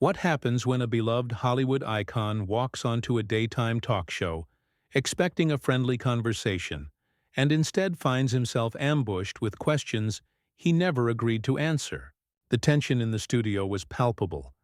What happens when a beloved Hollywood icon walks onto a daytime talk show, expecting a friendly conversation, and instead finds himself ambushed with questions he never agreed to answer? The tension in the studio was palpable.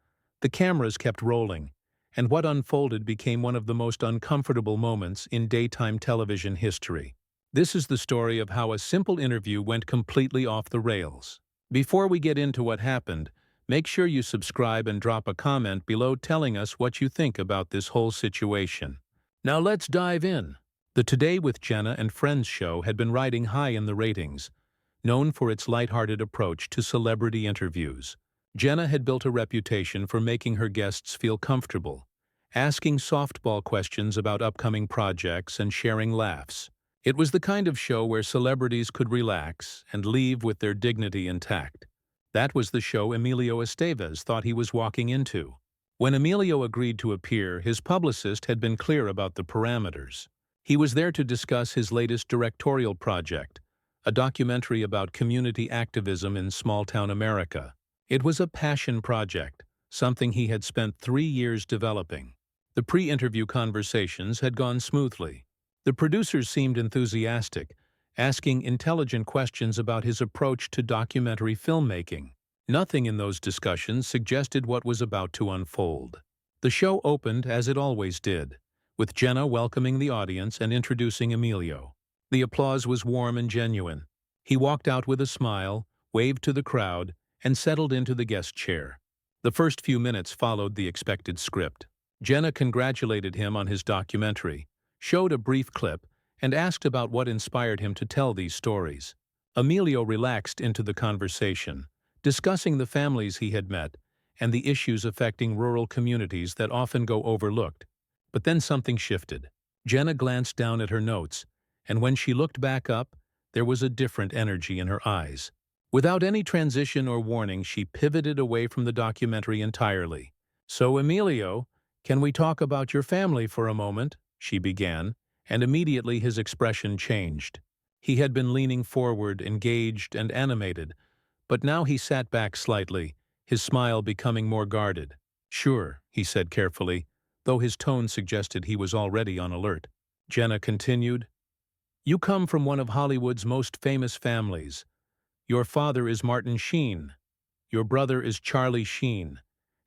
The cameras kept rolling, and what unfolded became one of the most uncomfortable moments in daytime television history. This is the story of how a simple interview went completely off the rails. Before we get into what happened, make sure you subscribe and drop a comment below telling us what you think about this whole situation. Now let's dive in. The Today with Jenna and Friends show had been riding high in the ratings, known for its lighthearted approach to celebrity interviews. Jenna had built a reputation for making her guests feel comfortable, asking softball questions about upcoming projects and sharing laughs. It was the kind of show where celebrities could relax and leave with their dignity intact. That was the show Emilio Estevez thought he was walking into. When Emilio agreed to appear, his publicist had been clear about the parameters. He was there to discuss his latest directorial project, a documentary about community activism in small-town America. It was a passion project, something he had spent 3 years developing. The pre-interview conversations had gone smoothly. The producers seemed enthusiastic, asking intelligent questions about his approach to documentary filmmaking. Nothing in those discussions suggested what was about to unfold. The show opened as it always did, with Jenna welcoming the audience and introducing Emilio. The applause was warm and genuine. He walked out with a smile, waved to the crowd, and settled into the guest chair. The first few minutes followed the expected script. Jenna congratulated him on his documentary, showed a brief clip, and asked about what inspired him to tell these stories. Emilio relaxed into the conversation, discussing the families he had met and the issues affecting rural communities that often go overlooked. But then something shifted. Jenna glanced down at her notes, and when she looked back up, there was a different energy in her eyes. Without any transition or warning, she pivoted away from the documentary entirely. "So, Emilio, can we talk about your family for a moment?" she began, and immediately his expression changed. He had been leaning forward, engaged and animated, but now he sat back slightly, his smile becoming more guarded. "Sure," he said carefully, though his tone suggested he was already on alert. Jenna continued, "You come from one of Hollywood's most famous families. Your father is Martin Sheen. Your brother is Charlie Sheen,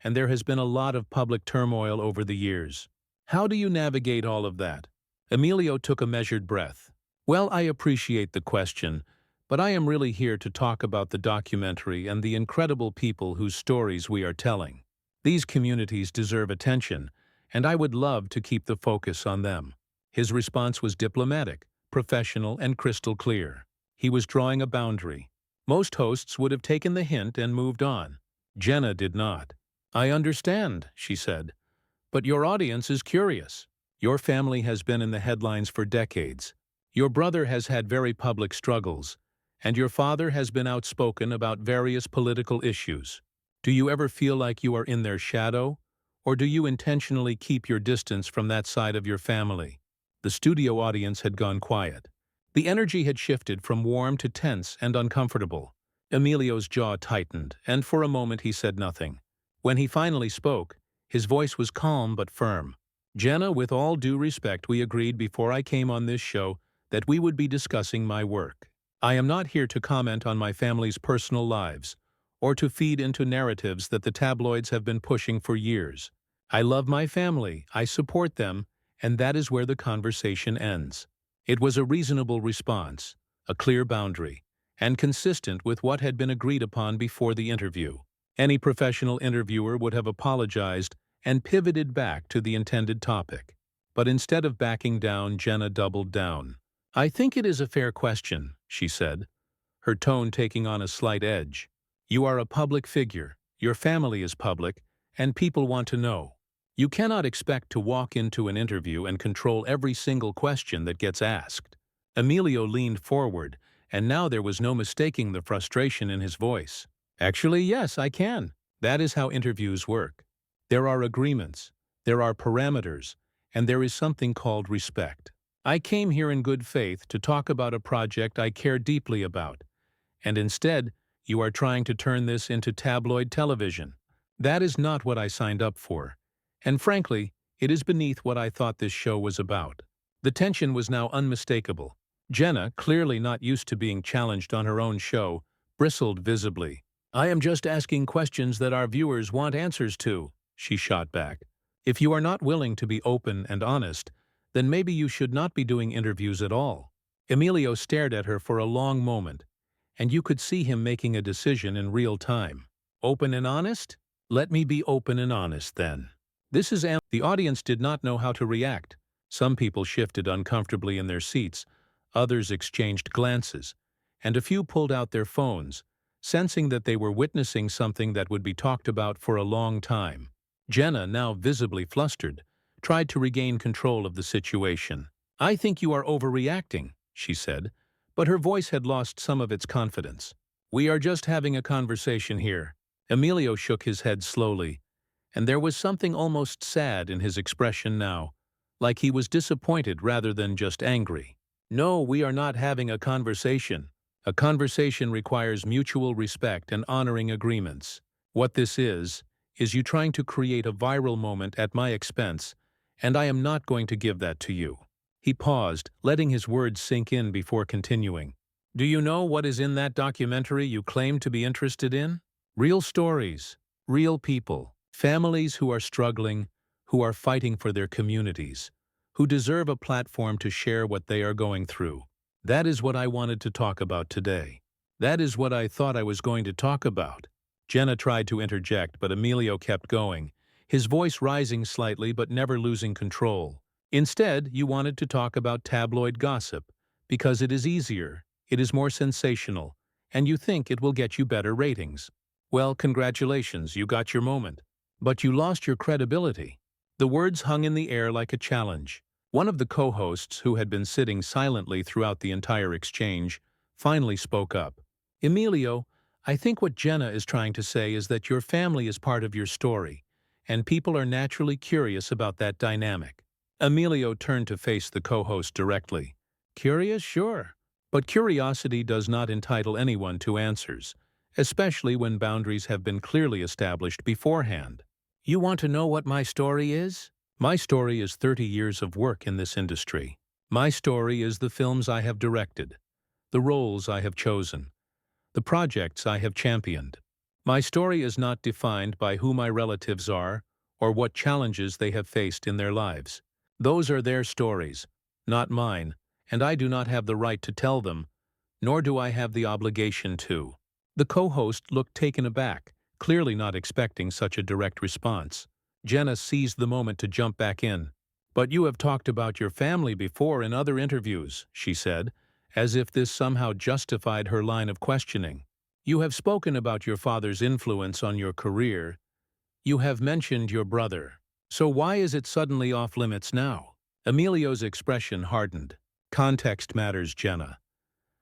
and there has been a lot of public turmoil over the years. How do you navigate all of that?" Emilio took a measured breath. "Well, I appreciate the question, but I am really here to talk about the documentary and the incredible people whose stories we are telling. These communities deserve attention, and I would love to keep the focus on them." His response was diplomatic, professional, and crystal clear. He was drawing a boundary. Most hosts would have taken the hint and moved on. Jenna did not. "I understand," she said, "but your audience is curious. Your family has been in the headlines for decades. Your brother has had very public struggles, and your father has been outspoken about various political issues. Do you ever feel like you are in their shadow, or do you intentionally keep your distance from that side of your family?" The studio audience had gone quiet. The energy had shifted from warm to tense and uncomfortable. Emilio's jaw tightened, and for a moment he said nothing. When he finally spoke, his voice was calm but firm. "Jenna, with all due respect, we agreed before I came on this show that we would be discussing my work. I am not here to comment on my family's personal lives, or to feed into narratives that the tabloids have been pushing for years. I love my family, I support them, and that is where the conversation ends." It was a reasonable response, a clear boundary, and consistent with what had been agreed upon before the interview. Any professional interviewer would have apologized and pivoted back to the intended topic. But instead of backing down, Jenna doubled down. "I think it is a fair question," she said, her tone taking on a slight edge. "You are a public figure, your family is public, and people want to know. You cannot expect to walk into an interview and control every single question that gets asked." Emilio leaned forward, and now there was no mistaking the frustration in his voice. "Actually, yes, I can. That is how interviews work. There are agreements, there are parameters, and there is something called respect. I came here in good faith to talk about a project I care deeply about, and instead, you are trying to turn this into tabloid television. That is not what I signed up for. And frankly, it is beneath what I thought this show was about. The tension was now unmistakable. Jenna, clearly not used to being challenged on her own show, bristled visibly. "I am just asking questions that our viewers want answers to," she shot back. "If you are not willing to be open and honest, then maybe you should not be doing interviews at all." Emilio stared at her for a long moment, and you could see him making a decision in real time. Open and honest? Let me be open and honest then. The audience did not know how to react. Some people shifted uncomfortably in their seats, others exchanged glances, and a few pulled out their phones, sensing that they were witnessing something that would be talked about for a long time. Jenna, now visibly flustered, tried to regain control of the situation. "I think you are overreacting," she said, but her voice had lost some of its confidence. "We are just having a conversation here." Emilio shook his head slowly, and there was something almost sad in his expression now, like he was disappointed rather than just angry. "No, we are not having a conversation. A conversation requires mutual respect and honoring agreements. What this is you trying to create a viral moment at my expense, and I am not going to give that to you." He paused, letting his words sink in before continuing. "Do you know what is in that documentary you claim to be interested in? Real stories, real people, families who are struggling, who are fighting for their communities, who deserve a platform to share what they are going through. That is what I wanted to talk about today. That is what I thought I was going to talk about." Jenna tried to interject, but Emilio kept going, his voice rising slightly but never losing control. "Instead, you wanted to talk about tabloid gossip, because it is easier, it is more sensational, and you think it will get you better ratings. Well, congratulations, you got your moment. But you lost your credibility." The words hung in the air like a challenge. One of the co-hosts, who had been sitting silently throughout the entire exchange, finally spoke up. "Emilio, I think what Jenna is trying to say is that your family is part of your story, and people are naturally curious about that dynamic." Emilio turned to face the co-host directly. "Curious? Sure. But curiosity does not entitle anyone to answers, especially when boundaries have been clearly established beforehand. You want to know what my story is? My story is 30 years of work in this industry. My story is the films I have directed, the roles I have chosen, the projects I have championed. My story is not defined by who my relatives are or what challenges they have faced in their lives. Those are their stories, not mine, and I do not have the right to tell them, nor do I have the obligation to." The co-host looked taken aback, clearly not expecting such a direct response. Jenna seized the moment to jump back in. "But you have talked about your family before in other interviews," she said, as if this somehow justified her line of questioning. "You have spoken about your father's influence on your career. You have mentioned your brother. So why is it suddenly off limits now?" Emilio's expression hardened. "Context matters, Jenna.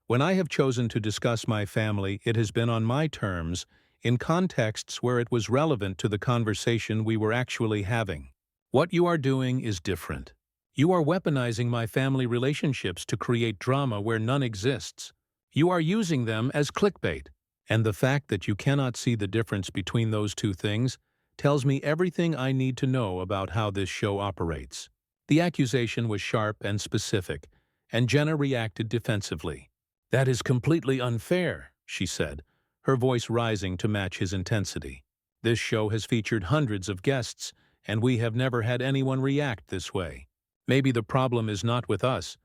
When I have chosen to discuss my family, it has been on my terms, in contexts where it was relevant to the conversation we were actually having. What you are doing is different. You are weaponizing my family relationships to create drama where none exists. You are using them as clickbait. And the fact that you cannot see the difference between those two things tells me everything I need to know about how this show operates." The accusation was sharp and specific, and Jenna reacted defensively. "That is completely unfair," she said, her voice rising to match his intensity. "This show has featured hundreds of guests, and we have never had anyone react this way. Maybe the problem is not with us.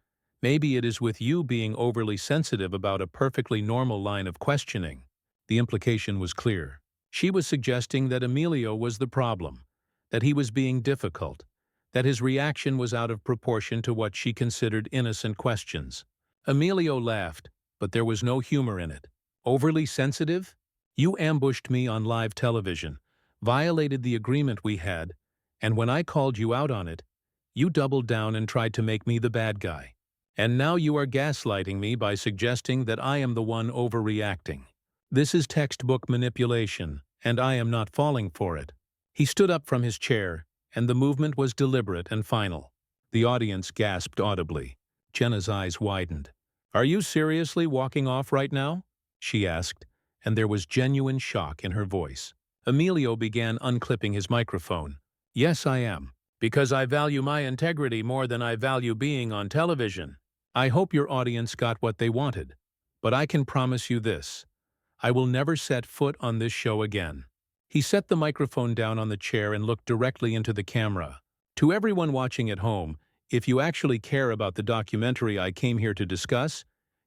Maybe it is with you being overly sensitive about a perfectly normal line of questioning." The implication was clear. She was suggesting that Emilio was the problem, that he was being difficult, that his reaction was out of proportion to what she considered innocent questions. Emilio laughed, but there was no humor in it. "Overly sensitive? You ambushed me on live television, violated the agreement we had, and when I called you out on it, you doubled down and tried to make me the bad guy. And now you are gaslighting me by suggesting that I am the one overreacting. This is textbook manipulation, and I am not falling for it." He stood up from his chair, and the movement was deliberate and final. The audience gasped audibly. Jenna's eyes widened. "Are you seriously walking off right now?" she asked, and there was genuine shock in her voice. Emilio began unclipping his microphone. Yes, I am. Because I value my integrity more than I value being on television. I hope your audience got what they wanted. But I can promise you this. I will never set foot on this show again. He set the microphone down on the chair and looked directly into the camera. To everyone watching at home, if you actually care about the documentary I came here to discuss,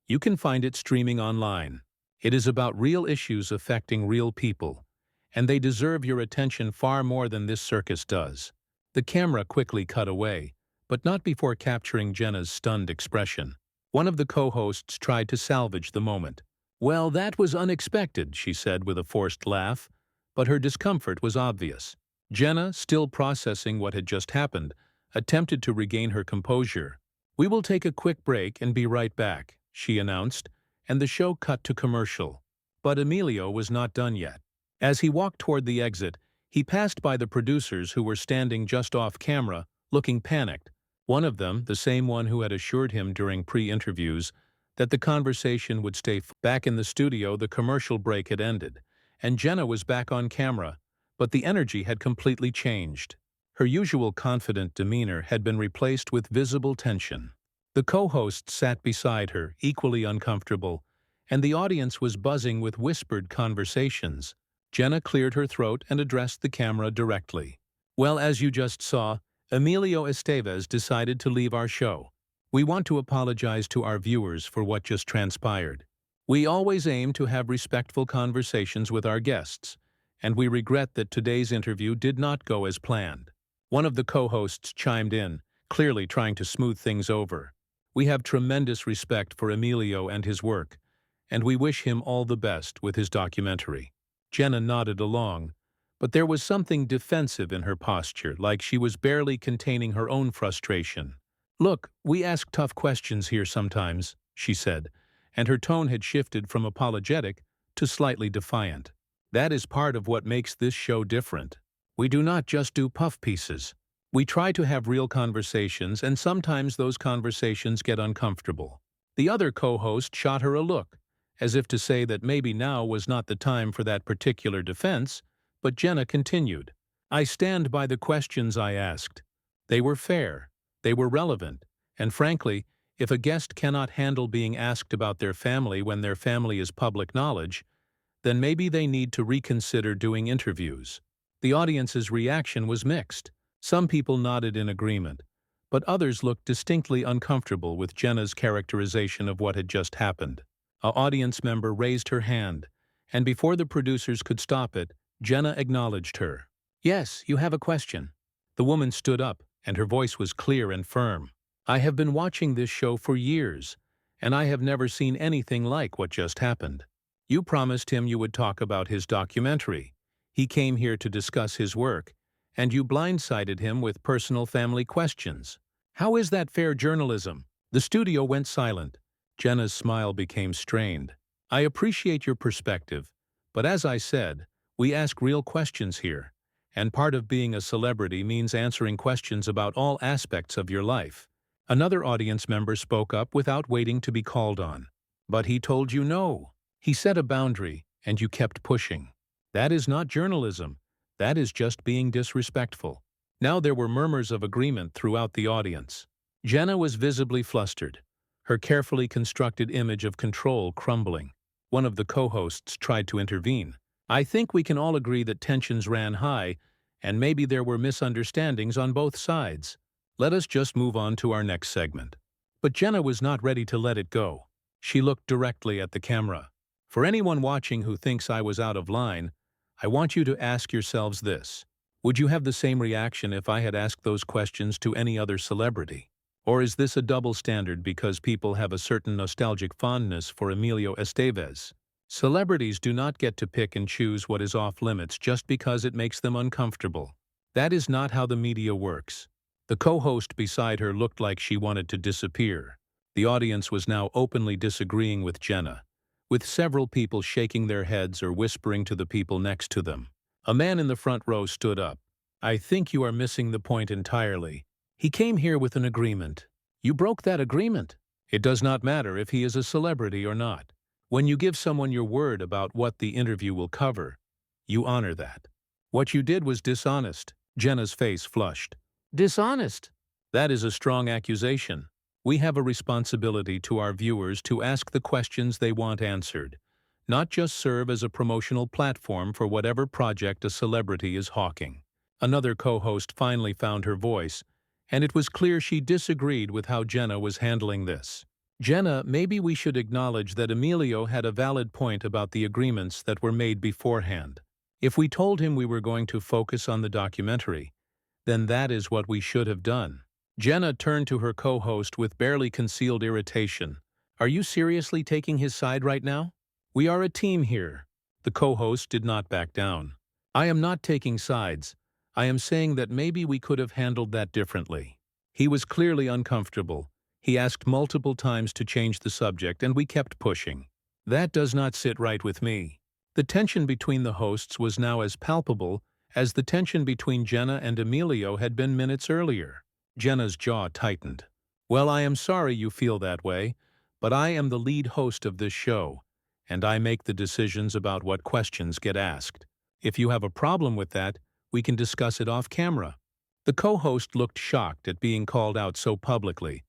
you can find it streaming online. It is about real issues affecting real people, and they deserve your attention far more than this circus does. The camera quickly cut away, but not before capturing Jenna's stunned expression. One of the co-hosts tried to salvage the moment. "Well, that was unexpected," she said with a forced laugh, but her discomfort was obvious. Jenna, still processing what had just happened, attempted to regain her composure. "We will take a quick break and be right back," she announced, and the show cut to commercial. But Emilio was not done yet. As he walked toward the exit, he passed by the producers who were standing just off camera, looking panicked. One of them, the same one who had assured him during pre-interviews that the conversation would stay back in the studio. The commercial break had ended, and Jenna was back on camera, but the energy had completely changed. Her usual confident demeanor had been replaced with visible tension. The co-host sat beside her, equally uncomfortable, and the audience was buzzing with whispered conversations. Jenna cleared her throat and addressed the camera directly. "Well, as you just saw, Emilio Estevez decided to leave our show. We want to apologize to our viewers for what just transpired. We always aim to have respectful conversations with our guests, and we regret that today's interview did not go as planned." One of the co-hosts chimed in, clearly trying to smooth things over. "We have tremendous respect for Emilio and his work, and we wish him all the best with his documentary." Jenna nodded along, but there was something defensive in her posture, like she was barely containing her own frustration. "Look, we ask tough questions here sometimes," she said, and her tone had shifted from apologetic to slightly defiant. "That is part of what makes this show different. We do not just do puff pieces. We try to have real conversations, and sometimes those conversations get uncomfortable." The other co-host shot her a look, as if to say that maybe now was not the time for that particular defense, but Jenna continued. "I stand by the questions I asked. They were fair, they were relevant, and frankly, if a guest cannot handle being asked about their family when their family is public knowledge, then maybe they need to reconsider doing interviews." The audience's reaction was mixed. Some people nodded in agreement, but others looked distinctly uncomfortable with Jenna's characterization of what had just happened. An audience member raised her hand, and before the producers could stop it, Jenna acknowledged her. "Yes, you have a question." The woman stood up, and her voice was clear and firm. "I have been watching this show for years, and I have never seen anything like what just happened. You promised him you would talk about his documentary. He came here to discuss his work, and you blindsided him with personal family questions. How is that fair journalism?" The studio went silent. Jenna's smile became strained. "I appreciate your perspective, but as I said, we ask real questions here, and part of being a celebrity means answering questions about all aspects of your life." Another audience member spoke up without waiting to be called on. "But he told you no. He set a boundary, and you kept pushing. That is not journalism. That is just being disrespectful." Now there were murmurs of agreement throughout the audience. Jenna was visibly flustered, her carefully constructed image of control crumbling. One of the co-hosts tried to intervene. "I think we can all agree that tensions ran high, and maybe there were misunderstandings on both sides. Let us just move on to our next segment." But Jenna was not ready to let it go. She looked directly at the camera. "For anyone watching who thinks I was out of line, I want you to ask yourselves this. Would you have the same reaction if I had asked those questions to any other celebrity? Or is this a double standard because people have a certain nostalgic fondness for Emilio Estevez? Celebrities do not get to pick and choose what is off limits just because it makes them uncomfortable. That is not how the media works." The co-host beside her looked like she wanted to disappear. The audience was now openly disagreeing with Jenna, with several people shaking their heads or whispering to the people next to them. A man in the front row stood up. "I think you are missing the point entirely. He came here with an agreement. You broke that agreement. It does not matter if he is a celebrity or not. When you give someone your word about what the interview will cover, You honor that. What you did was dishonest. Jenna's face flushed. Dishonest? That is a strong accusation. We have a responsibility to our viewers to ask the questions they want answered, not just serve as a promotional platform for whatever project a celebrity is hawking. Another co-host finally found her voice, and it was clear she disagreed with how Jenna was handling this. Jenna, maybe we should acknowledge that Emilio had a valid point about the agreements that were made beforehand. If we told him we were going to focus on the documentary, then that is what we should have done. Jenna turned to her co-host with barely concealed irritation. Are you seriously taking his side right now? We are a team here. The co-host did not back down. I am not taking sides. I am saying that maybe we could have handled that differently. He was clearly uncomfortable. He asked multiple times to change the subject, and we kept pushing. That does not sit right with me. The tension between the hosts was now as palpable as the tension between Jenna and Emilio had been minutes earlier. Jenna's jaw tightened. Well, I am sorry you feel that way, but I am the lead host of this show, and I make the decisions about what questions get asked. If you have a problem with that, we can discuss it off camera. The co-host looked shocked at being called out so publicly,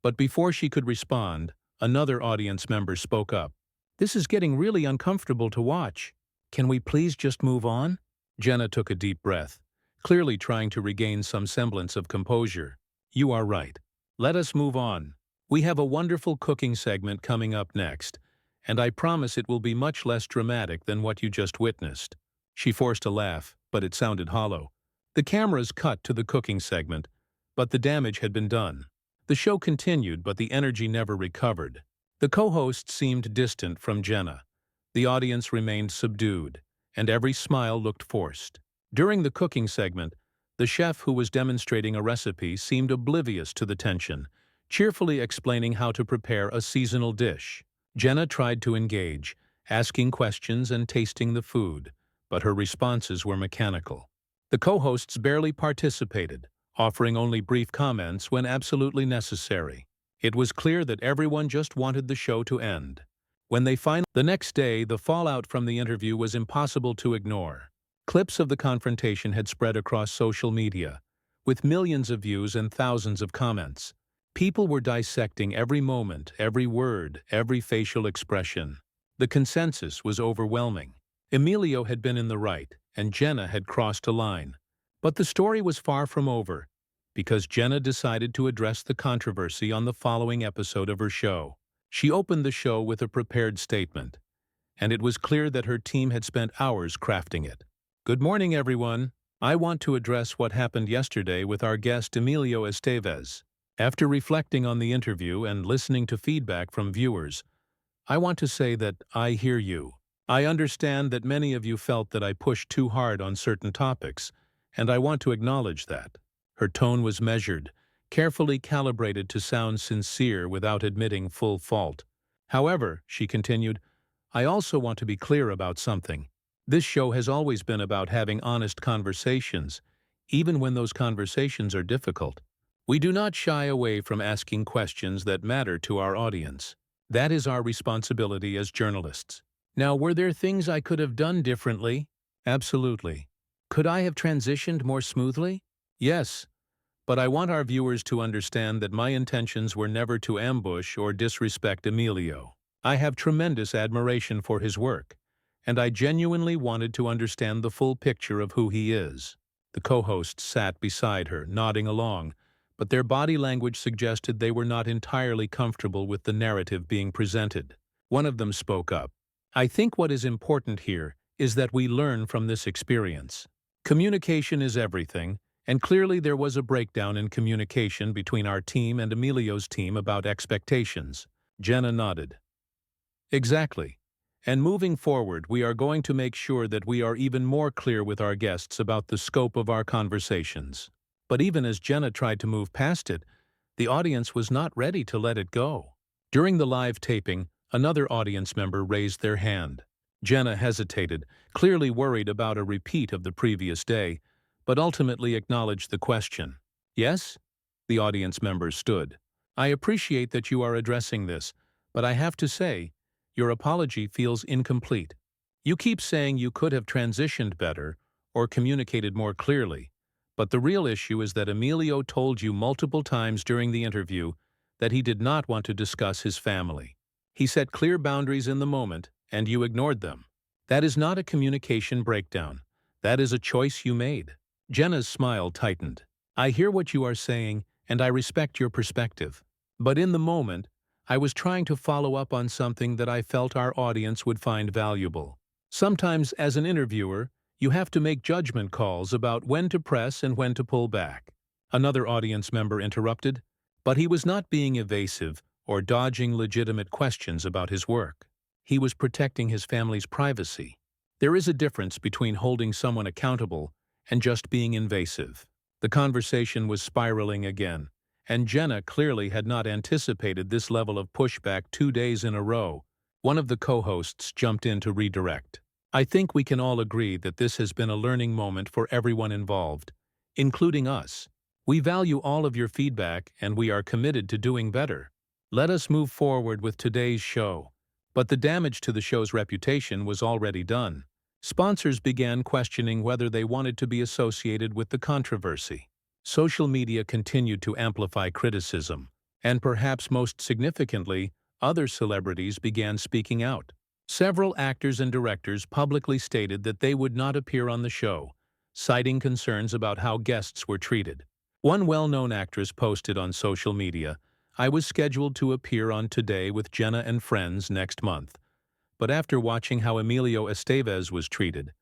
but before she could respond, another audience member spoke up. This is getting really uncomfortable to watch. Can we please just move on? Jenna took a deep breath, clearly trying to regain some semblance of composure. You are right. Let us move on. We have a wonderful cooking segment coming up next, and I promise it will be much less dramatic than what you just witnessed. She forced a laugh, but it sounded hollow. The cameras cut to the cooking segment, but the damage had been done. The show continued, but the energy never recovered. The co-host seemed distant from Jenna. The audience remained subdued, and every smile looked forced. During the cooking segment, the chef who was demonstrating a recipe seemed oblivious to the tension, cheerfully explaining how to prepare a seasonal dish. Jenna tried to engage, asking questions and tasting the food, but her responses were mechanical. The co-hosts barely participated, offering only brief comments when absolutely necessary. It was clear that everyone just wanted the show to end. The next day, the fallout from the interview was impossible to ignore. Clips of the confrontation had spread across social media, with millions of views and thousands of comments. People were dissecting every moment, every word, every facial expression. The consensus was overwhelming. Emilio had been in the right, and Jenna had crossed a line. But the story was far from over, because Jenna decided to address the controversy on the following episode of her show. She opened the show with a prepared statement, and it was clear that her team had spent hours crafting it. Good morning, everyone. I want to address what happened yesterday with our guest Emilio Estevez. After reflecting on the interview and listening to feedback from viewers, I want to say that I hear you. I understand that many of you felt that I pushed too hard on certain topics, and I want to acknowledge that. Her tone was measured, carefully calibrated to sound sincere without admitting full fault. However, she continued, I also want to be clear about something. This show has always been about having honest conversations, even when those conversations are difficult. We do not shy away from asking questions that matter to our audience. That is our responsibility as journalists. Now, were there things I could have done differently? Absolutely. Could I have transitioned more smoothly? Yes. But I want our viewers to understand that my intentions were never to ambush or disrespect Emilio. I have tremendous admiration for his work, and I genuinely wanted to understand the full picture of who he is. The co-hosts sat beside her, nodding along, but their body language suggested they were not entirely comfortable with the narrative being presented. One of them spoke up. I think what is important here is that we learn from this experience. Communication is everything, and clearly there was a breakdown in communication between our team and Emilio's team about expectations. Jenna nodded. Exactly. And moving forward, we are going to make sure that we are even more clear with our guests about the scope of our conversations. But even as Jenna tried to move past it, the audience was not ready to let it go. During the live taping, another audience member raised their hand. Jenna hesitated, clearly worried about a repeat of the previous day, but ultimately acknowledged the question. Yes? The audience member stood. I appreciate that you are addressing this, but I have to say, your apology feels incomplete. You keep saying you could have transitioned better or communicated more clearly, but the real issue is that Emilio told you multiple times during the interview that he did not want to discuss his family. He set clear boundaries in the moment, and you ignored them. That is not a communication breakdown. That is a choice you made. Jenna's smile tightened. I hear what you are saying, and I respect your perspective. But in the moment, I was trying to follow up on something that I felt our audience would find valuable. Sometimes, as an interviewer, you have to make judgment calls about when to press and when to pull back. Another audience member interrupted, but he was not being evasive or dodging legitimate questions about his work. He was protecting his family's privacy. There is a difference between holding someone accountable and just being invasive. The conversation was spiraling again, and Jenna clearly had not anticipated this level of pushback 2 days in a row. One of the co-hosts jumped in to redirect. I think we can all agree that this has been a learning moment for everyone involved, including us. We value all of your feedback and we are committed to doing better. Let us move forward with today's show. But the damage to the show's reputation was already done. Sponsors began questioning whether they wanted to be associated with the controversy. Social media continued to amplify criticism, and perhaps most significantly, other celebrities began speaking out. Several actors and directors publicly stated that they would not appear on the show, citing concerns about how guests were treated. One well-known actress posted on social media, "I was scheduled to appear on Today with Jenna and Friends next month, but after watching how Emilio Estevez was treated,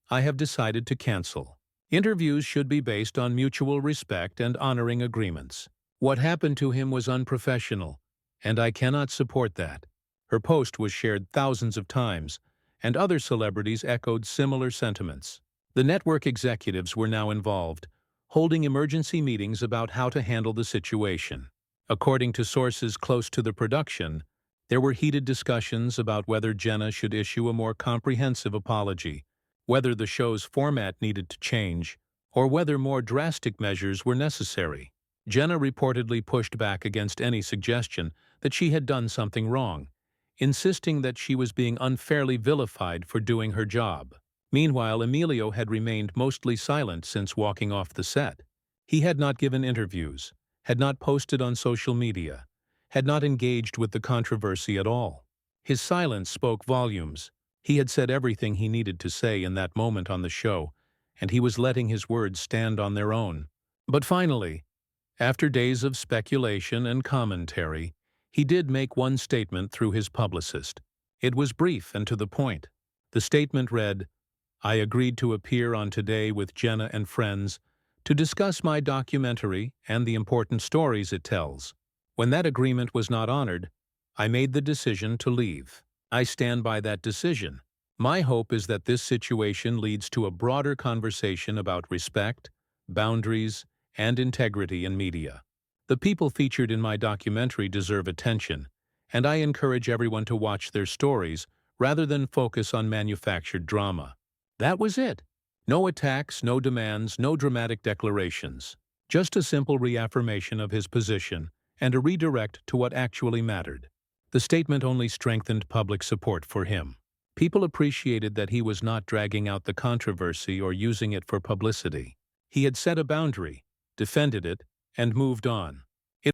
I have decided to cancel." Interviews should be based on mutual respect and honoring agreements. What happened to him was unprofessional, and I cannot support that. Her post was shared thousands of times, and other celebrities echoed similar sentiments. The network executives were now involved, holding emergency meetings about how to handle the situation. According to sources close to the production, there were heated discussions about whether Jenna should issue a more comprehensive apology, whether the show's format needed to change, or whether more drastic measures were necessary. Jenna reportedly pushed back against any suggestion that she had done something wrong, insisting that she was being unfairly vilified for doing her job. Meanwhile, Emilio had remained mostly silent since walking off the set. He had not given interviews, had not posted on social media, had not engaged with the controversy at all. His silence spoke volumes. He had said everything he needed to say in that moment on the show, and he was letting his words stand on their own. But finally, after days of speculation and commentary, he did make one statement through his publicist. It was brief and to the point. The statement read, "I agreed to appear on Today with Jenna and Friends to discuss my documentary and the important stories it tells. When that agreement was not honored, I made the decision to leave. I stand by that decision. My hope is that this situation leads to a broader conversation about respect, boundaries, and integrity in media. The people featured in my documentary deserve attention, and I encourage everyone to watch their stories rather than focus on manufactured drama." That was it. No attacks, no demands, no dramatic declarations. Just a simple reaffirmation of his position and a redirect to what actually mattered. The statement only strengthened public support for him. People appreciated that he was not dragging out the controversy or using it for publicity. He had set a boundary, defended it, and moved on.